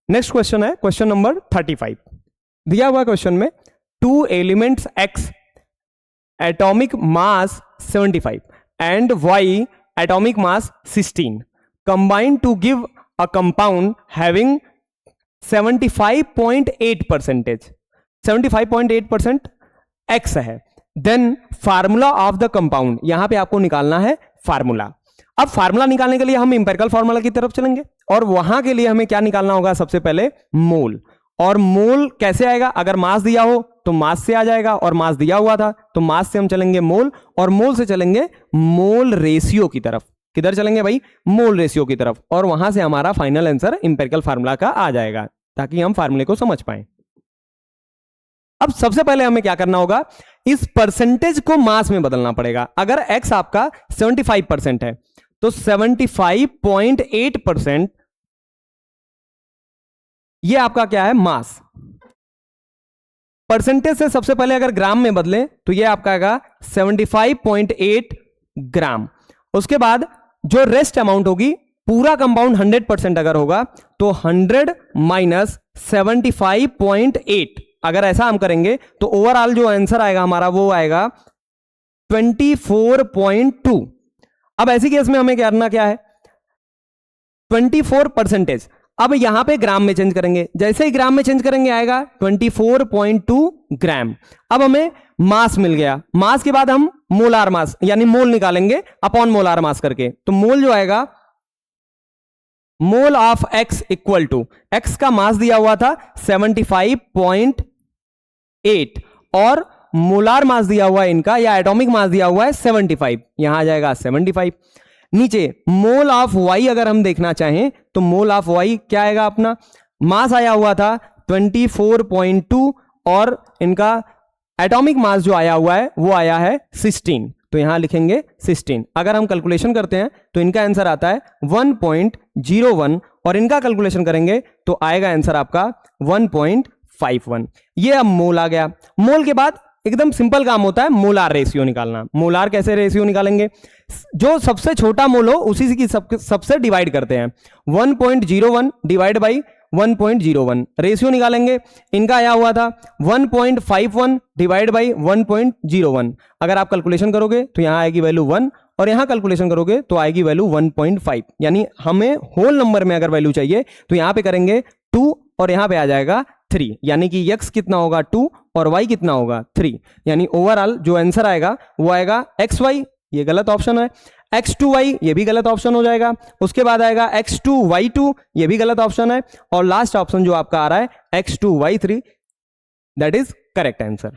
Next question है question number 35। दिया हुआ क्वेश्चन में 2 elements x atomic mass 75 and y atomic mass 16 combine to give a compound having 75.8%, 75.8% x है। Then formula of the compound, यहां पे आपको निकालना है फार्मूला। अब फार्मूला निकालने के लिए हम इंपेरिकल फार्मूला की तरफ चलेंगे और वहां के लिए हमें क्या निकालना होगा, सबसे पहले मोल। और मोल कैसे आएगा, अगर मास दिया हो तो मास से आ जाएगा, और मास दिया हुआ था तो मास से हम चलेंगे मोल, और मोल से चलेंगे मोल रेशियो की तरफ। किधर चलेंगे भाई, मोल रेशियो की तरफ, और वहां से हमारा फाइनल आंसर इंपेरिकल फार्मूला का आ जाएगा, ताकि हम फार्मूले को समझ पाए। अब सबसे पहले हमें क्या करना होगा, इस परसेंटेज को मास में बदलना पड़ेगा। अगर x आपका 75% है तो 75.8% ये आपका क्या है, मास। परसेंटेज से सबसे पहले अगर ग्राम में बदलें तो ये आपका आएगा 75.8 ग्राम। उसके बाद जो रेस्ट अमाउंट होगी, पूरा कंपाउंड 100% अगर होगा तो 100 माइनस 75.8, अगर ऐसा हम करेंगे तो ओवरऑल जो आंसर आएगा हमारा वो आएगा 24.2। अब ऐसी केस में हमें करना क्या है, 24%। अब यहां पे ग्राम में चेंज करेंगे, जैसे ही ग्राम में चेंज करेंगे आएगा 24.2 ग्राम। अब हमें मास मिल गया, मास के बाद हम मोलार मास यानी मोल निकालेंगे अपॉन मोलार मास करके। तो मोल जो आएगा, mole of x equal to, x का मास दिया हुआ था 75.8 और मोलार मास दिया हुआ है इनका, या एटॉमिक मास दिया हुआ है 75, यहां आ जाएगा 75। नीचे मोल ऑफ y अगर हम देखना चाहें तो मोल ऑफ y क्या आएगा, अपना मास आया हुआ था 24.2 और इनका एटॉमिक मास जो आया हुआ है वो आया है 16, तो यहां लिखेंगे 16। अगर हम कैलकुलेशन करते हैं तो इनका आंसर आता है 1.01 और इनका कैलकुलेशन करेंगे तो आएगा आंसर आपका 1.51। ये अब मोल आ गया। मोल के बाद एकदम सिंपल काम होता है मोलार रेशियो निकालना। मोलार कैसे रेशियो निकालेंगे, जो सबसे छोटा मोल हो उसी की सबसे डिवाइड करते हैं। 1.01 डिवाइड बाई 1.01 रेशियो निकालेंगे। इनका आया हुआ था 1.51 डिवाइड बाई 1.01। अगर आप कैलकुलेशन करोगे तो यहां आएगी वैल्यू 1 और यहां कैलकुलेशन करोगे तो आएगी वैल्यू 1.5। यानी हमें होल नंबर में अगर वैल्यू चाहिए तो यहां पे करेंगे 2 और यहां पे आ जाएगा 3, यानी कि x कितना होगा 2 और y कितना होगा 3। यानी ओवरऑल जो आंसर आएगा वो आएगा xy, ये गलत ऑप्शन है, x2y ये भी गलत ऑप्शन हो जाएगा। उसके बाद आएगा x2y2 ये भी गलत ऑप्शन है, और लास्ट ऑप्शन जो आपका आ रहा है x2y3, that is correct answer.